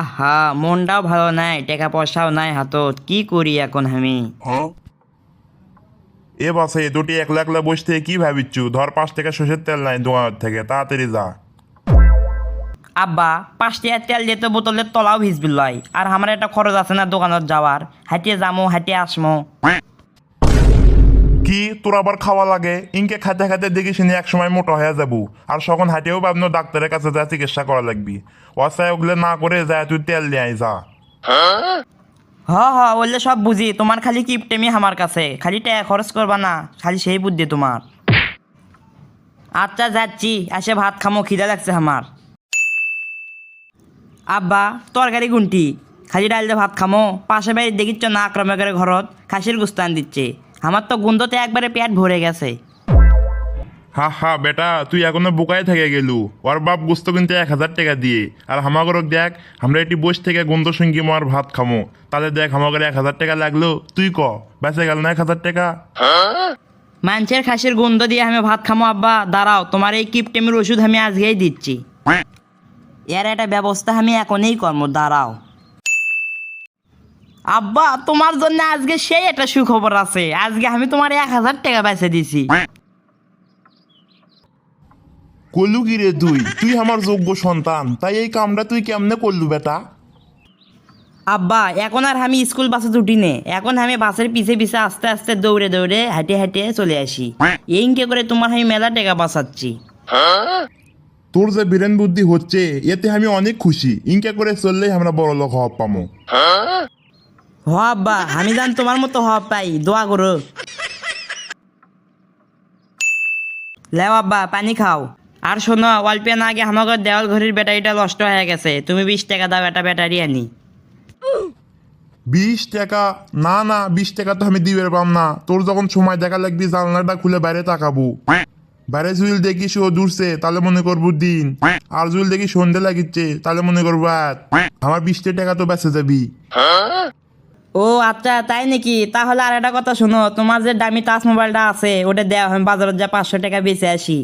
আহা, মনটাও ভালো নাই, টাকা পয়সাও নাই হাতত, কি করি এখন আমি? এ বাসে দুটি একলা একলা বসে থেকে কি ভাবিচ্ছু? ধর 5 টাকা সর্ষের তেল নাই দোকানের থেকে, তাড়াতাড়ি যা। আব্বা, 5 টাকার তেল দিয়ে তো বোতলের তলাও ভিজবি লয়, আর আমার একটা খরচ আছে না দোকানত যাওয়ার, হাঁটিয়ে যামো হাঁটিয়ে আসমো। কি তোর আবার খাওয়া লাগে? ইনকে খাতে খাতে দেখিস নি এক সময় মোটা হয়ে যাবো, আর সখন হাঁটিয়েও ভাবনো ডাক্তারের কাছে যা চিকিৎসা করা লাগবি। অসায় ওগুলো না করে যায় তুই তেল নিয়ে আয় যা। বললে সব বুঝি, তোমার খালি কিপটেমি আমার কাছে, খালি টাকা খরচ করবা না, খালি সেই বুদ্ধি তোমার। আচ্ছা যাচ্ছি, এসে ভাত খামো, খিদে লাগছে আমার। আব্বা, তরকারি গুনটি, খালি ডাল দিয়ে ভাত খামো। পাশে বাড়ি দেখিচ্ছ না আক্রমকের ঘরত খাসির গুস্তান দিচ্ছে, আমার তো গন্ধতে একবারে পেট ভরে গেছে। হা হা বেটা, তুই এখনো বোকায় থেকে গেলু। ওর বাপ গুস্ত কিনতে 1000 টাকা দিয়ে, আর হামাগরক দেখ আমরা এটি বসে থেকে গন্ধ সঙ্গী মার ভাত খামো, তাহলে দেখ হামাগরে 1000 টাকা লাগলো, তুই ক বেঁচে গেল না 1000 টাকা? মানুষের খাসির গন্ধ দিয়ে আমি ভাত খামো? আব্বা দাঁড়াও, তোমার এই কিপটেমির ওষুধ আমি আজকেই দিচ্ছি। এর একটা ব্যবস্থা আমি এখনই করবো, দাঁড়াও। আব্বা, তোমার জন্য আজকে সেই একটা সুখবর আছে, আজকে আমি তোমার 1000 টাকা বেঁচে দিছি। কলু কি রে তুই? তুই আমার যোগ্য সন্তান, তাই এই কামটা তুই কেমনে করলু বেটা? আব্বা, এখন আর আমি স্কুল বাসে ছুটি নে, এখন আমি বাসের পিছে পিছে আস্তে আস্তে দৌড়ে দৌড়ে হাঁটে হাঁটে চলে আসি। এইকে করে তোমার আমি মেলা টাকা বাঁচাচ্ছি। তোর যে বীরেন বুদ্ধি হচ্ছে, এতে আমি অনেক খুশি। ইনকে করে চললেই আমরা বড় লোক হওয়া পামো। আব্বা, আমি জান তোমার মতো হওয়া পাই, দোয়া করো। লেও আব্বা, পানি খাও। আর শোনো, অল্পে না আগে আমাকে দেওয়াল ঘড়ির ব্যাটারিটা নষ্ট হয়ে গেছে, তুমি 20 টাকা দাও, একটা ব্যাটারি আনি। 20 টাকা? না না, 20 টাকা তো আমি দিবে পাম না। তোর যখন সময় দেখা লাগবি জানলাটা খুলে বাইরে তাকাবো। বাইরে জুইল দেখি ও দূরছে, তাহলে মনে করবো দিন। আর জুইল দেখি সন্ধে লাগিচ্ছে, তাহলে মনে করবো রাত। আমার 20 টাকা তো বেঁচে যাবি। ও আচ্ছা, তাই নাকি? তাহলে আর একটা কথা শোনো, তোমার যে দামি টাচ মোবাইলটা আছে ওটা দেওয়া, আমি বাজারে যা 500 টাকা বেঁচে আসি।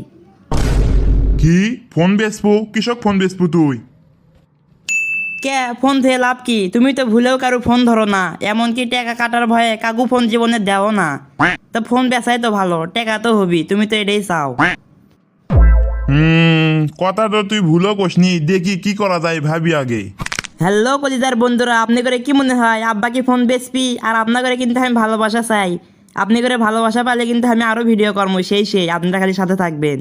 কি ফোন বেচবো? কৃষক ফোন বেচবো তুই? কে ফোন থেকে লাভ কি? তুমি তো ভুলেও কারো ফোন ধরো না, এমনকি টাকা কাটার ভয়ে কাকু ফোন জীবনে দেও না। তো ফোন বেচাই তো ভালো, টাকা তো হবি, তুমি তো এটাই চাও। কথা তো তুই ভুলও কসনি। দেখি কি করা যায়, ভাবি আগে। হ্যালো কলিজার বন্ধুরা, আপনি করে কি মনে হয় আব্বা কি ফোন বেচবি? আর আপনার করে কিন্তু আমি ভালোবাসা চাই, আপনি করে ভালোবাসা পালে কিন্তু আমি আরো ভিডিও করবো, সেই আপনারা খালি সাথে থাকবেন।